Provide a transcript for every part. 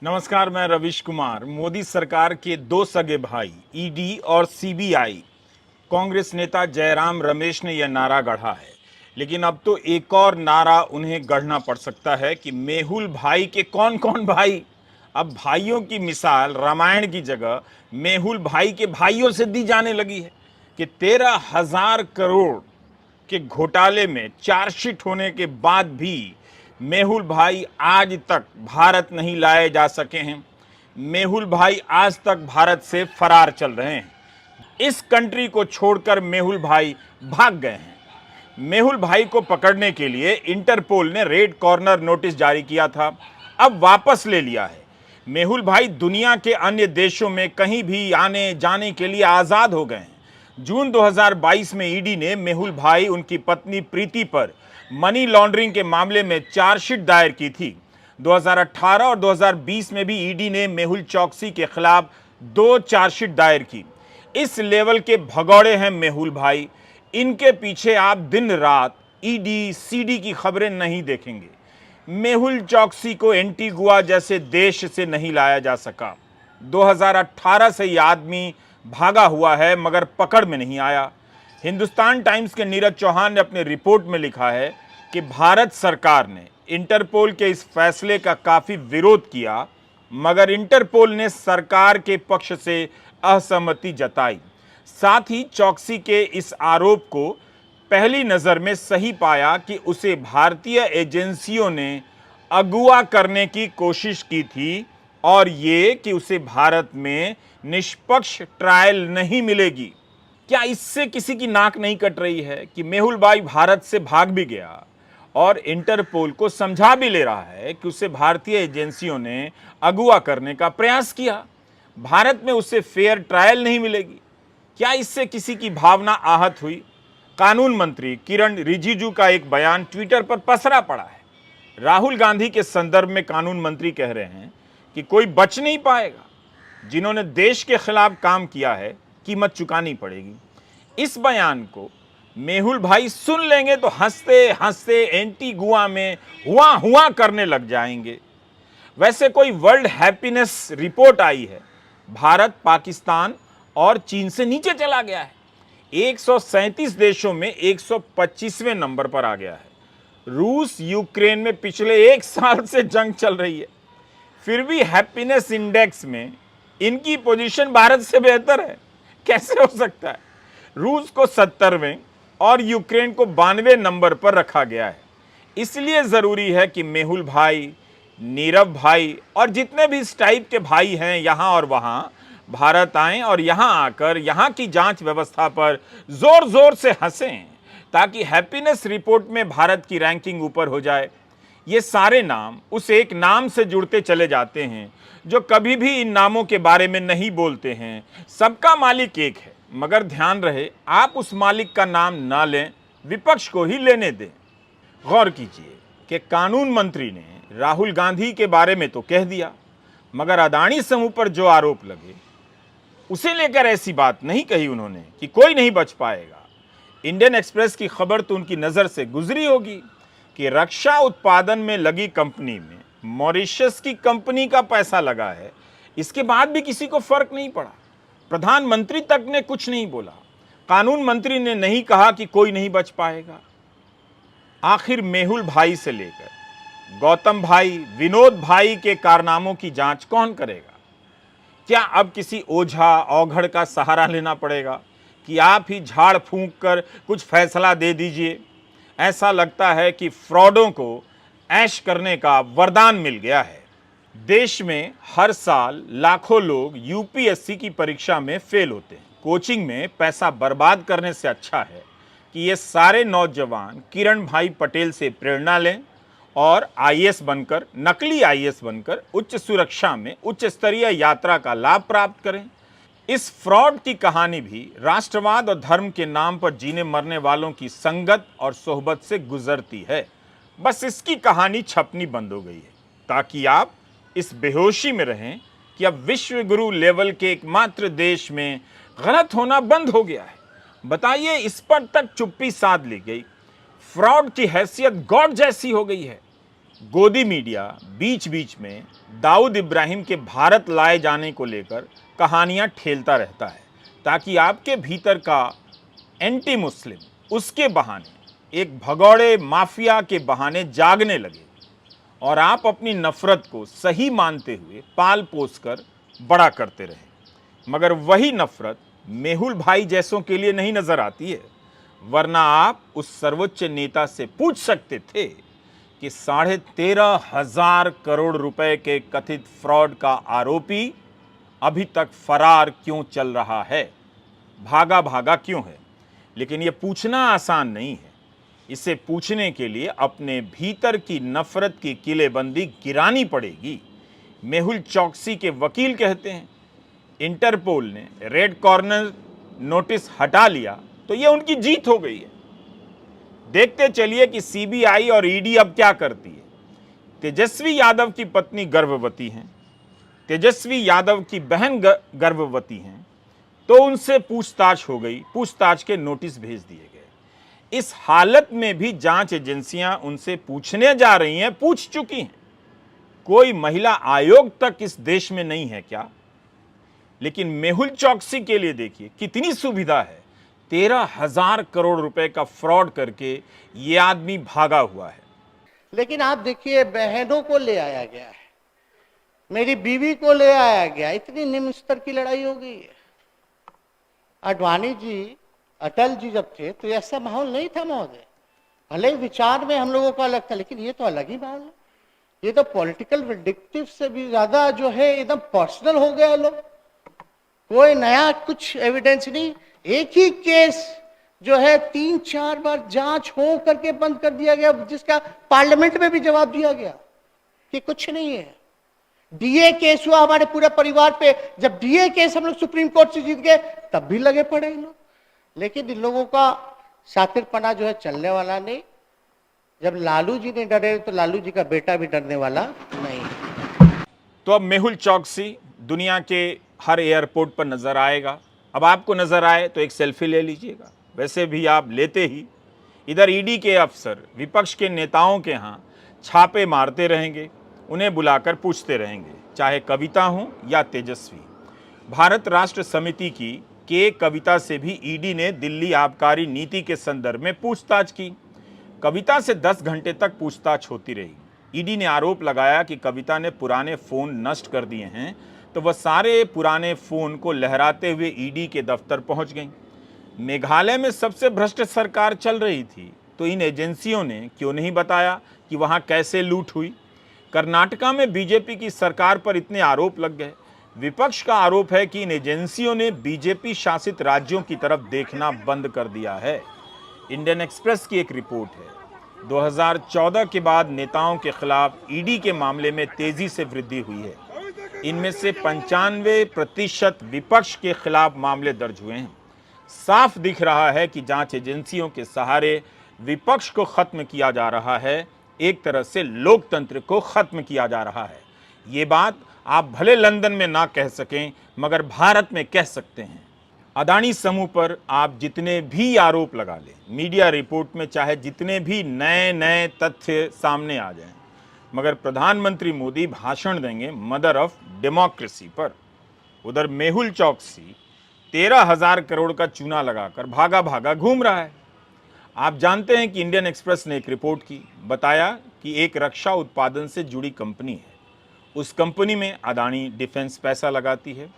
नमस्कार, मैं रविश कुमार। मोदी सरकार के दो सगे भाई ईडी और सीबीआई कांग्रेस नेता जयराम रमेश ने यह नारा गढ़ा है, लेकिन अब तो एक और नारा उन्हें गढ़ना पड़ सकता है कि मेहुल भाई के कौन कौन भाई। अब भाइयों की मिसाल रामायण की जगह मेहुल भाई के भाइयों से दी जाने लगी है कि 13,000 करोड़ के घोटाले में चार्जशीट होने के बाद भी मेहुल भाई आज तक भारत नहीं लाए जा सके हैं। मेहुल भाई आज तक भारत से फरार चल रहे हैं। इस कंट्री को छोड़कर मेहुल भाई भाग गए हैं। मेहुल भाई को पकड़ने के लिए इंटरपोल ने रेड कॉर्नर नोटिस जारी किया था, अब वापस ले लिया है। मेहुल भाई दुनिया के अन्य देशों में कहीं भी आने जाने के लिए आज़ाद हो गए हैं। जून 2022 में ईडी ने मेहुल भाई, उनकी पत्नी प्रीति पर मनी लॉन्ड्रिंग के मामले में चार्जशीट दायर की थी। 2018 और 2020 में भी ईडी ने मेहुल चौकसी के खिलाफ 2 चार्जशीट दायर की। इस लेवल के भगौड़े हैं मेहुल भाई। इनके पीछे आप दिन रात ईडी सीडी की खबरें नहीं देखेंगे। मेहुल चौकसी को एंटीगुआ जैसे देश से नहीं लाया जा सका। 2018 से यह आदमी भागा हुआ है मगर पकड़ में नहीं आया। हिंदुस्तान टाइम्स के नीरज चौहान ने अपने रिपोर्ट में लिखा है कि भारत सरकार ने इंटरपोल के इस फैसले का काफी विरोध किया, मगर इंटरपोल ने सरकार के पक्ष से असहमति जताई। साथ ही चौकसी के इस आरोप को पहली नजर में सही पाया कि उसे भारतीय एजेंसियों ने अगुवा करने की कोशिश की थी और ये कि उसे भारत में निष्पक्ष ट्रायल नहीं मिलेगी। क्या इससे किसी की नाक नहीं कट रही है कि मेहुल भाई भारत से भाग भी गया और इंटरपोल को समझा भी ले रहा है कि उसे भारतीय एजेंसियों ने अगुवा करने का प्रयास किया, भारत में उसे फेयर ट्रायल नहीं मिलेगी। क्या इससे किसी की भावना आहत हुई? कानून मंत्री किरण रिजिजू का एक बयान ट्विटर पर पसरा पड़ा है। राहुल गांधी के संदर्भ में कानून मंत्री कह रहे हैं कि कोई बच नहीं पाएगा। जिन्होंने देश के खिलाफ काम किया है, कीमत चुकानी पड़ेगी। इस बयान को मेहुल भाई सुन लेंगे तो हंसते हंसते एंटीगुआ में हुआ हुआ करने लग जाएंगे। वैसे कोई वर्ल्ड हैप्पीनेस रिपोर्ट आई है, भारत पाकिस्तान और चीन से नीचे चला गया है। 137 देशों में 125वें नंबर पर आ गया है। रूस यूक्रेन में पिछले 1 साल से जंग चल रही है, फिर भी हैप्पीनेस इंडेक्स में इनकी पोजीशन भारत से बेहतर है। कैसे हो सकता है? रूस को 70वें और यूक्रेन को 92वें नंबर पर रखा गया है। इसलिए जरूरी है कि मेहुल भाई, नीरव भाई और जितने भी इस टाइप के भाई हैं यहां और वहां भारत आएं और यहां आकर यहां की जांच व्यवस्था पर जोर जोर से हंसें ताकि हैप्पीनेस रिपोर्ट में भारत की रैंकिंग ऊपर हो जाए। ये सारे नाम उस एक नाम से जुड़ते चले जाते हैं जो कभी भी इन नामों के बारे में नहीं बोलते हैं। सबका मालिक एक है, मगर ध्यान रहे आप उस मालिक का नाम ना लें, विपक्ष को ही लेने दें। गौर कीजिए कि कानून मंत्री ने राहुल गांधी के बारे में तो कह दिया, मगर अदानी समूह पर जो आरोप लगे उसे लेकर ऐसी बात नहीं कही उन्होंने कि कोई नहीं बच पाएगा। इंडियन एक्सप्रेस की खबर तो उनकी नजर से गुजरी होगी कि रक्षा उत्पादन में लगी कंपनी में मॉरिशस की कंपनी का पैसा लगा है, इसके बाद भी किसी को फर्क नहीं पड़ा। प्रधानमंत्री तक ने कुछ नहीं बोला। कानून मंत्री ने नहीं कहा कि कोई नहीं बच पाएगा। आखिर मेहुल भाई से लेकर गौतम भाई, विनोद भाई के कारनामों की जांच कौन करेगा? क्या अब किसी ओझा औघड़ का सहारा लेना पड़ेगा कि आप ही झाड़ फूंक कर कुछ फैसला दे दीजिए? ऐसा लगता है कि फ्रॉडों को ऐश करने का वरदान मिल गया है। देश में हर साल लाखों लोग यूपीएससी की परीक्षा में फेल होते हैं। कोचिंग में पैसा बर्बाद करने से अच्छा है कि ये सारे नौजवान किरण भाई पटेल से प्रेरणा लें और आईएएस बनकर, नकली आईएएस बनकर उच्च सुरक्षा में उच्च स्तरीय यात्रा का लाभ प्राप्त करें। इस फ्रॉड की कहानी भी राष्ट्रवाद और धर्म के नाम पर जीने मरने वालों की संगत और सोहबत से गुजरती है। बस इसकी कहानी छपनी बंद हो गई है ताकि आप इस बेहोशी में रहें कि अब विश्व गुरु लेवल के एकमात्र देश में गलत होना बंद हो गया है। बताइए, इस पर तक चुप्पी साध ली गई। फ्रॉड की हैसियत गॉड जैसी हो गई है। गोदी मीडिया बीच बीच में दाऊद इब्राहिम के भारत लाए जाने को लेकर कहानियां ठेलता रहता है, ताकि आपके भीतर का एंटी मुस्लिम उसके बहाने, एक भगौड़े माफिया के बहाने जागने लगे और आप अपनी नफरत को सही मानते हुए पाल पोस कर बड़ा करते रहे। मगर वही नफरत मेहुल भाई जैसों के लिए नहीं नजर आती है, वरना आप उस सर्वोच्च नेता से पूछ सकते थे कि 13,500 करोड़ रुपए के कथित फ्रॉड का आरोपी अभी तक फरार क्यों चल रहा है, भागा भागा क्यों है। लेकिन यह पूछना आसान नहीं है। इसे पूछने के लिए अपने भीतर की नफरत की किलेबंदी गिरानी पड़ेगी। मेहुल चौकसी के वकील कहते हैं, इंटरपोल ने रेड कॉर्नर नोटिस हटा लिया तो यह उनकी जीत हो गई है। देखते चलिए कि सीबीआई और ईडी अब क्या करती है। तेजस्वी यादव की पत्नी गर्भवती हैं, तेजस्वी यादव की बहन गर्भवती हैं, तो उनसे पूछताछ हो गई, पूछताछ के नोटिस भेज दिए गए। इस हालत में भी जांच एजेंसियां उनसे पूछने जा रही हैं, पूछ चुकी हैं। कोई महिला आयोग तक इस देश में नहीं है क्या? लेकिन मेहुल चौकसी के लिए देखिए कितनी सुविधा है। 13,000 करोड़ रुपए का फ्रॉड करके ये आदमी भागा हुआ है। लेकिन आप देखिए, बहनों को ले आया गया है, मेरी बीवी को ले आया गया, इतनी निम्न स्तर की लड़ाई हो गई है। आडवाणी जी, अटल जी जब थे तो ऐसा माहौल नहीं था महोदय। भले ही विचार में हम लोगों का अलग था, लेकिन ये तो अलग ही माहौल है। ये तो पॉलिटिकल विंडिक्टिव से भी ज्यादा जो है एकदम पर्सनल हो गया लोग। कोई नया कुछ एविडेंस नहीं। एक ही केस जो है 3-4 बार जांच हो करके बंद कर दिया गया, जिसका पार्लियामेंट में भी जवाब दिया गया कि कुछ नहीं है। डीए केस हुआ हमारे पूरे परिवार पे, जब डीए केस हम लोग सुप्रीम कोर्ट से जीत गए तब भी लगे पड़े इन लोग। लेकिन इन लोगों का शातिरपना जो है चलने वाला नहीं। जब लालू जी नहीं डरे तो लालू जी का बेटा भी डरने वाला नहीं। तो अब मेहुल चौकसी दुनिया के हर एयरपोर्ट पर नजर आएगा। अब आपको नजर आए तो एक सेल्फी ले लीजिएगा, वैसे भी आप लेते ही। इधर ईडी के अफसर विपक्ष के नेताओं के यहाँ छापे मारते रहेंगे, उन्हें बुलाकर पूछते रहेंगे, चाहे कविता हो या तेजस्वी। भारत राष्ट्र समिति की के कविता से भी ईडी ने दिल्ली आबकारी नीति के संदर्भ में पूछताछ की। कविता से 10 घंटे तक पूछताछ होती रही। ईडी ने आरोप लगाया कि कविता ने पुराने फोन नष्ट कर दिए हैं, तो वह सारे पुराने फोन को लहराते हुए ईडी के दफ्तर पहुंच गई। मेघालय में सबसे भ्रष्ट सरकार चल रही थी, तो इन एजेंसियों ने क्यों नहीं बताया कि वहां कैसे लूट हुई। कर्नाटका में बीजेपी की सरकार पर इतने आरोप लग गए। विपक्ष का आरोप है कि इन एजेंसियों ने बीजेपी शासित राज्यों की तरफ देखना बंद कर दिया है। इंडियन एक्सप्रेस की एक रिपोर्ट है, 2014 के बाद नेताओं के खिलाफ ईडी के मामले में तेजी से वृद्धि हुई है। इनमें से 95% विपक्ष के खिलाफ मामले दर्ज हुए हैं। साफ दिख रहा है कि जांच एजेंसियों के सहारे विपक्ष को खत्म किया जा रहा है, एक तरह से लोकतंत्र को खत्म किया जा रहा है। ये बात आप भले लंदन में ना कह सकें, मगर भारत में कह सकते हैं। अदानी समूह पर आप जितने भी आरोप लगा लें, मीडिया रिपोर्ट में चाहे जितने भी नए नए तथ्य सामने आ जाएं, मगर प्रधानमंत्री मोदी भाषण देंगे मदर ऑफ डेमोक्रेसी पर। उधर मेहुल चौकसी 13,000 करोड़ का चूना लगाकर भागा भागा घूम रहा है। आप जानते हैं कि इंडियन एक्सप्रेस ने एक रिपोर्ट की, बताया कि एक रक्षा उत्पादन से जुड़ी कंपनी है। उस कंपनी में अदानी डिफेंस पैसा लगाती है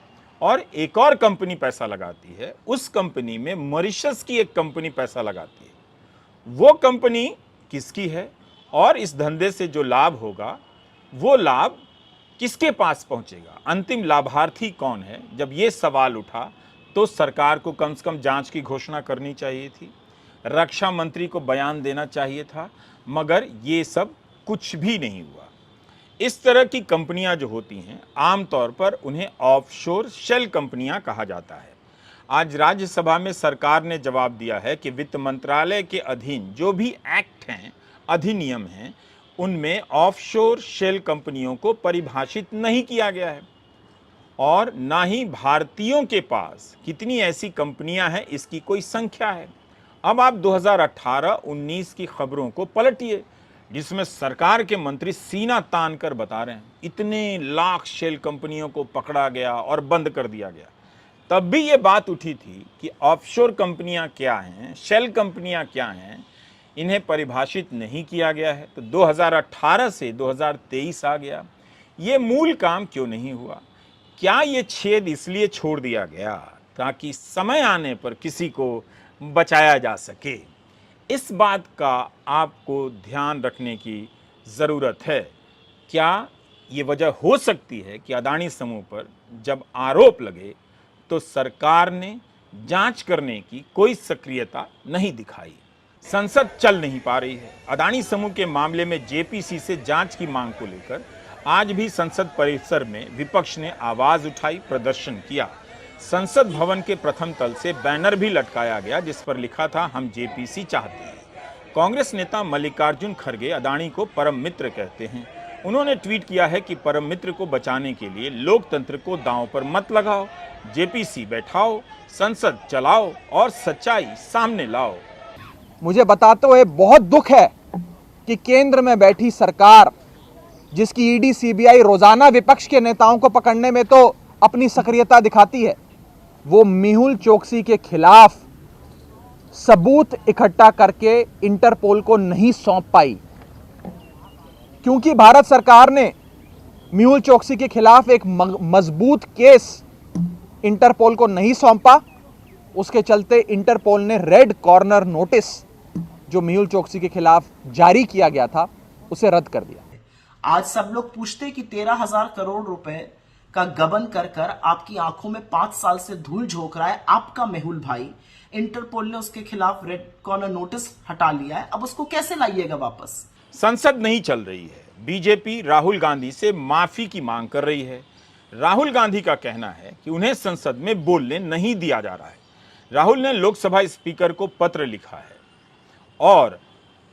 और एक और कंपनी पैसा लगाती है। उस कंपनी में मॉरिशस की एक कंपनी पैसा लगाती है। वो कंपनी किसकी है और इस धंधे से जो लाभ होगा वो लाभ किसके पास पहुंचेगा, अंतिम लाभार्थी कौन है? जब ये सवाल उठा तो सरकार को कम से कम जांच की घोषणा करनी चाहिए थी, रक्षा मंत्री को बयान देना चाहिए था, मगर ये सब कुछ भी नहीं हुआ। इस तरह की कंपनियां जो होती हैं आमतौर पर उन्हें ऑफशोर शेल कंपनियां कहा जाता है। आज राज्यसभा में सरकार ने जवाब दिया है कि वित्त मंत्रालय के अधीन जो भी एक्ट हैं, अधिनियम हैं, उनमें ऑफशोर शेल कंपनियों को परिभाषित नहीं किया गया है और ना ही भारतीयों के पास कितनी ऐसी कंपनियां हैं इसकी कोई संख्या है। अब आप 2018-19 की खबरों को पलटिए। जिसमें सरकार के मंत्री सीना तान कर बता रहे हैं इतने लाख शेल कंपनियों को पकड़ा गया और बंद कर दिया गया। तब भी ये बात उठी थी कि ऑफशोर कंपनियां क्या हैं, शेल कंपनियां क्या हैं, इन्हें परिभाषित नहीं किया गया है। तो 2018 से 2023 आ गया, ये मूल काम क्यों नहीं हुआ? क्या ये छेद इसलिए छोड़ दिया गया ताकि समय आने पर किसी को बचाया जा सके? इस बात का आपको ध्यान रखने की ज़रूरत है। क्या ये वजह हो सकती है कि अदानी समूह पर जब आरोप लगे तो सरकार ने जांच करने की कोई सक्रियता नहीं दिखाई? संसद चल नहीं पा रही है। अदानी समूह के मामले में जेपीसी से जांच की मांग को लेकर आज भी संसद परिसर में विपक्ष ने आवाज उठाई, प्रदर्शन किया। संसद भवन के प्रथम तल से बैनर भी लटकाया गया जिस पर लिखा था, हम जेपीसी चाहते हैं। कांग्रेस नेता मल्लिकार्जुन खड़गे अदानी को परम मित्र कहते हैं। उन्होंने ट्वीट किया है कि परम मित्र को बचाने के लिए लोकतंत्र को दांव पर मत लगाओ, जेपीसी बैठाओ, संसद चलाओ और सच्चाई सामने लाओ। मुझे बताते हुए बहुत दुख है कि केंद्र में बैठी सरकार, जिसकी ईडी सीबीआई रोजाना विपक्ष के नेताओं को पकड़ने में तो अपनी सक्रियता दिखाती है, वो मेहुल चोकसी के खिलाफ सबूत इकट्ठा करके इंटरपोल को नहीं सौंप पाई। क्योंकि भारत सरकार ने मेहुल चोकसी के खिलाफ एक मजबूत केस इंटरपोल को नहीं सौंपा, उसके चलते इंटरपोल ने रेड कॉर्नर नोटिस जो मेहुल चोकसी के खिलाफ जारी किया गया था उसे रद्द कर दिया। आज सब लोग पूछते कि 13,000 करोड़ रुपए का गबन कर कर आपकी आंखों में 5 साल से धूल झोंक रहा है आपका मेहुल भाई। इंटरपोल ने उसके खिलाफ रेड कॉर्नर नोटिस हटा लिया है, अब उसको कैसे लाइएगा वापस? संसद नहीं चल रही है। बीजेपी राहुल गांधी से माफी की मांग कर रही है। राहुल गांधी का कहना है कि उन्हें संसद में बोलने नहीं दिया जा रहा है। राहुल ने लोकसभा स्पीकर को पत्र लिखा है और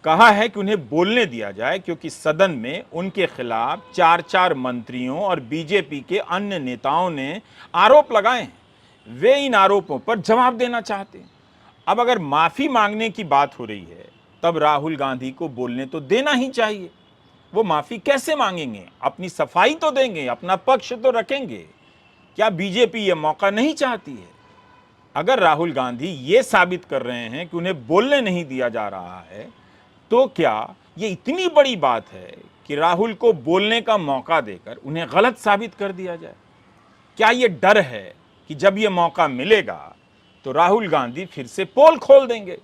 कहा है कि उन्हें बोलने दिया जाए क्योंकि सदन में उनके खिलाफ 4 मंत्रियों और बीजेपी के अन्य नेताओं ने आरोप लगाए हैं। वे इन आरोपों पर जवाब देना चाहते हैं। अब अगर माफी मांगने की बात हो रही है तब राहुल गांधी को बोलने तो देना ही चाहिए। वो माफी कैसे मांगेंगे? अपनी सफाई तो देंगे, अपना पक्ष तो रखेंगे। क्या बीजेपी ये मौका नहीं चाहती है? अगर राहुल गांधी ये साबित कर रहे हैं कि उन्हें बोलने नहीं दिया जा रहा है तो क्या ये इतनी बड़ी बात है कि राहुल को बोलने का मौका देकर उन्हें गलत साबित कर दिया जाए? क्या ये डर है कि जब ये मौका मिलेगा तो राहुल गांधी फिर से पोल खोल देंगे?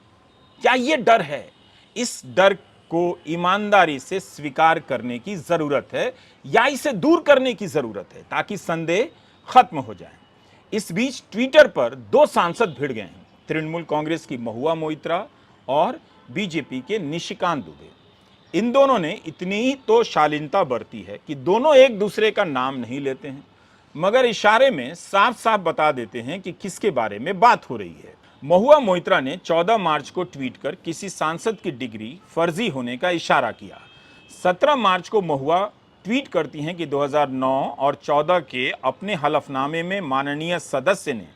क्या ये डर है? इस डर को ईमानदारी से स्वीकार करने की जरूरत है या इसे दूर करने की जरूरत है ताकि संदेह खत्म हो जाए। इस बीच ट्विटर पर 2 सांसद भिड़ गए हैं, तृणमूल कांग्रेस की महुआ मोइत्रा और बीजेपी के निशिकांत दुबे। इन दोनों ने इतनी ही तो शालीनता बरती है कि दोनों एक दूसरे का नाम नहीं लेते हैं मगर इशारे में साफ साफ बता देते हैं कि किसके बारे में बात हो रही है। महुआ मोइत्रा ने 14 मार्च को ट्वीट कर किसी सांसद की डिग्री फर्जी होने का इशारा किया। 17 मार्च को महुआ ट्वीट करती हैं कि 2009 और 14 के अपने हलफनामे में माननीय सदस्य ने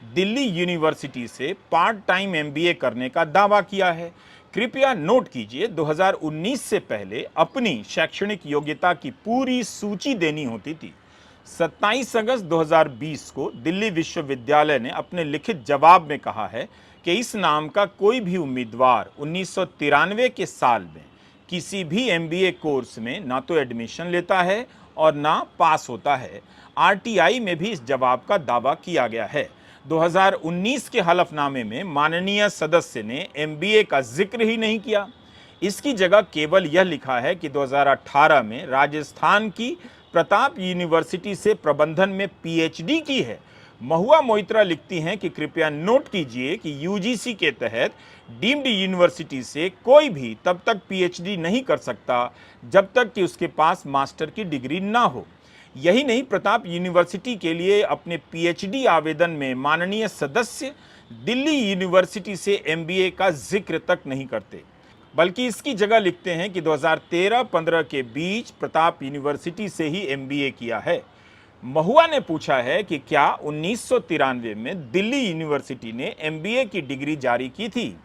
दिल्ली यूनिवर्सिटी से पार्ट टाइम एमबीए करने का दावा किया है। कृपया नोट कीजिए, 2019 से पहले अपनी शैक्षणिक योग्यता की पूरी सूची देनी होती थी। 27 अगस्त 2020 को दिल्ली विश्वविद्यालय ने अपने लिखित जवाब में कहा है कि इस नाम का कोई भी उम्मीदवार 1993 के साल में किसी भी एमबीए कोर्स में ना तो एडमिशन लेता है और ना पास होता है। आरटीआई में भी इस जवाब का दावा किया गया है। 2019 के हलफनामे में माननीय सदस्य ने एमबीए का जिक्र ही नहीं किया। इसकी जगह केवल यह लिखा है कि 2018 में राजस्थान की प्रताप यूनिवर्सिटी से प्रबंधन में पीएचडी की है। महुआ मोइत्रा लिखती हैं कि कृपया नोट कीजिए कि यूजीसी के तहत डीम्ड यूनिवर्सिटी से कोई भी तब तक पीएचडी नहीं कर सकता जब तक कि उसके पास मास्टर की डिग्री ना हो। यही नहीं, प्रताप यूनिवर्सिटी के लिए अपने पीएचडी आवेदन में माननीय सदस्य दिल्ली यूनिवर्सिटी से एमबीए का जिक्र तक नहीं करते, बल्कि इसकी जगह लिखते हैं कि 2013-15 के बीच प्रताप यूनिवर्सिटी से ही एमबीए किया है। महुआ ने पूछा है कि क्या 1993 में दिल्ली यूनिवर्सिटी ने एमबीए की डिग्री जारी की थी?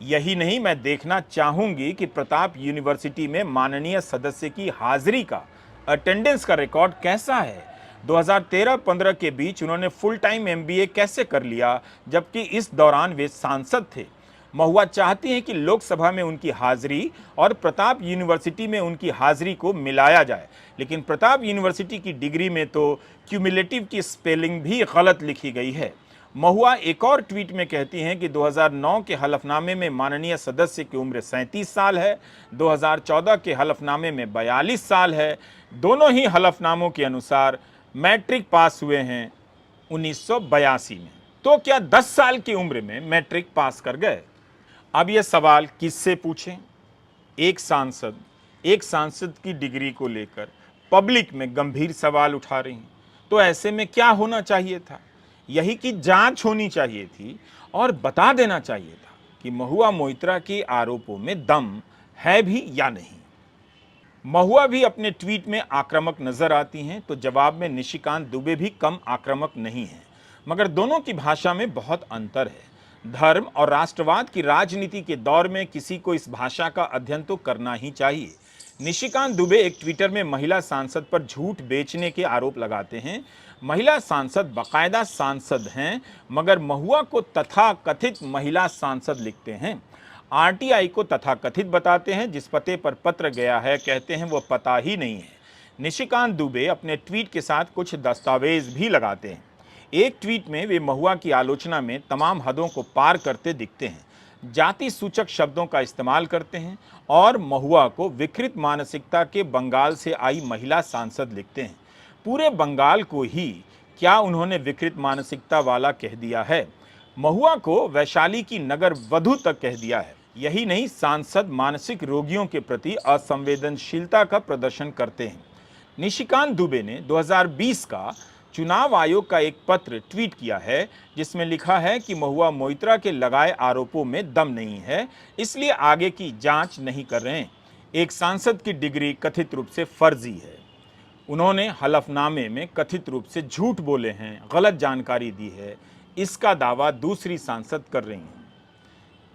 यही नहीं, मैं देखना चाहूंगी कि प्रताप यूनिवर्सिटी में माननीय सदस्य की हाजिरी का, अटेंडेंस का रिकॉर्ड कैसा है। 2013-15 के बीच उन्होंने फुल टाइम MBA कैसे कर लिया, जबकि इस दौरान वे सांसद थे। महुआ चाहती हैं कि लोकसभा में उनकी हाजिरी और प्रताप यूनिवर्सिटी में उनकी हाजिरी को मिलाया जाए, लेकिन प्रताप यूनिवर्सिटी की डिग्री में तो क्यूमुलेटिव की स्पेलिंग भी गलत लिखी गई है। महुआ एक और ट्वीट में कहती हैं कि 2009 के हलफनामे में माननीय सदस्य की उम्र 37 साल है, 2014 के हलफनामे में 42 साल है। दोनों ही हलफनामों के अनुसार मैट्रिक पास हुए हैं 1982 में। तो क्या 10 साल की उम्र में मैट्रिक पास कर गए? अब यह सवाल किससे पूछें? एक सांसद की डिग्री को लेकर पब्लिक में गंभीर सवाल उठा रही हैं। तो ऐसे में क्या होना चाहिए था? यही कि जांच होनी चाहिए थी और बता देना चाहिए था कि महुआ मोइत्रा के आरोपों में दम है भी या नहीं। महुआ भी अपने ट्वीट में आक्रामक नजर आती हैं, तो जवाब में निशिकांत दुबे भी कम आक्रामक नहीं है, मगर दोनों की भाषा में बहुत अंतर है। धर्म और राष्ट्रवाद की राजनीति के दौर में किसी को इस भाषा का अध्ययन तो करना ही चाहिए। निशिकांत दुबे एक ट्विटर में महिला सांसद पर झूठ बेचने के आरोप लगाते हैं। महिला सांसद बाकायदा सांसद हैं, मगर महुआ को तथाकथित महिला सांसद लिखते हैं। RTI को तथाकथित बताते हैं, जिस पते पर पत्र गया है कहते हैं वो पता ही नहीं है। निशिकांत दुबे अपने ट्वीट के साथ कुछ दस्तावेज भी लगाते हैं। एक ट्वीट में वे महुआ की आलोचना में तमाम हदों को पार करते दिखते हैं, जाति सूचक शब्दों का इस्तेमाल करते हैं और महुआ को विकृत मानसिकता के बंगाल से आई महिला सांसद लिखते हैं। पूरे बंगाल को ही क्या उन्होंने विकृत मानसिकता वाला कह दिया है? महुआ को वैशाली की नगर वधू तक कह दिया है। यही नहीं, सांसद मानसिक रोगियों के प्रति असंवेदनशीलता का प्रदर्शन करते हैं। निशिकांत दुबे ने 2020 का चुनाव आयोग का एक पत्र ट्वीट किया है, जिसमें लिखा है कि महुआ मोइत्रा के लगाए आरोपों में दम नहीं है, इसलिए आगे की जांच नहीं कर रहे हैं। एक सांसद की डिग्री कथित रूप से फर्जी है। उन्होंने हलफनामे में कथित रूप से झूठ बोले हैं, गलत जानकारी दी है, इसका दावा दूसरी सांसद कर रही हैं।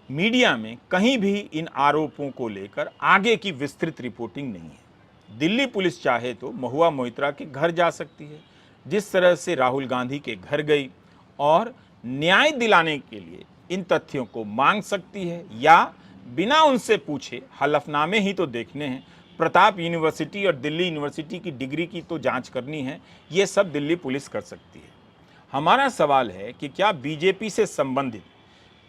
मीडिया में कहीं भी इन आरोपों को लेकर आगे की विस्तृत रिपोर्टिंग नहीं है। दिल्ली पुलिस चाहे तो महुआ मोइत्रा के घर जा सकती है, जिस तरह से राहुल गांधी के घर गई, और न्याय दिलाने के लिए इन तथ्यों को मांग सकती है, या बिना उनसे पूछे हलफनामे ही तो देखने हैं, प्रताप यूनिवर्सिटी और दिल्ली यूनिवर्सिटी की डिग्री की तो जांच करनी है, ये सब दिल्ली पुलिस कर सकती है। हमारा सवाल है कि क्या बीजेपी से संबंधित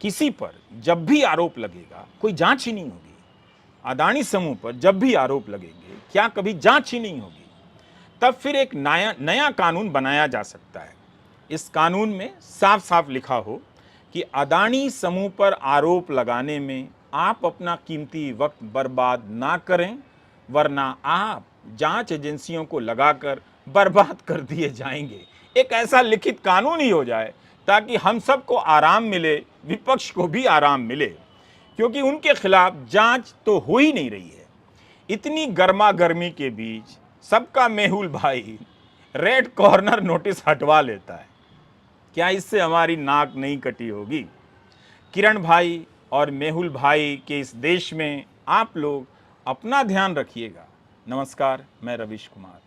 किसी पर जब भी आरोप लगेगा कोई जांच ही नहीं होगी? अदानी समूह पर जब भी आरोप लगेंगे क्या कभी जांच ही नहीं होगी? तब फिर एक नया कानून बनाया जा सकता है। इस कानून में साफ साफ लिखा हो कि अदानी समूह पर आरोप लगाने में आप अपना कीमती वक्त बर्बाद ना करें, वरना आप जांच एजेंसियों को लगाकर बर्बाद कर दिए जाएंगे। एक ऐसा लिखित कानून ही हो जाए ताकि हम सबको आराम मिले, विपक्ष को भी आराम मिले, क्योंकि उनके खिलाफ जांच तो हो ही नहीं रही है। इतनी गर्मा गर्मी के बीच सबका मेहुल भाई रेड कॉर्नर नोटिस हटवा लेता है। क्या इससे हमारी नाक नहीं कटी होगी? किरण भाई और मेहुल भाई के इस देश में आप लोग अपना ध्यान रखिएगा। नमस्कार, मैं रविश कुमार।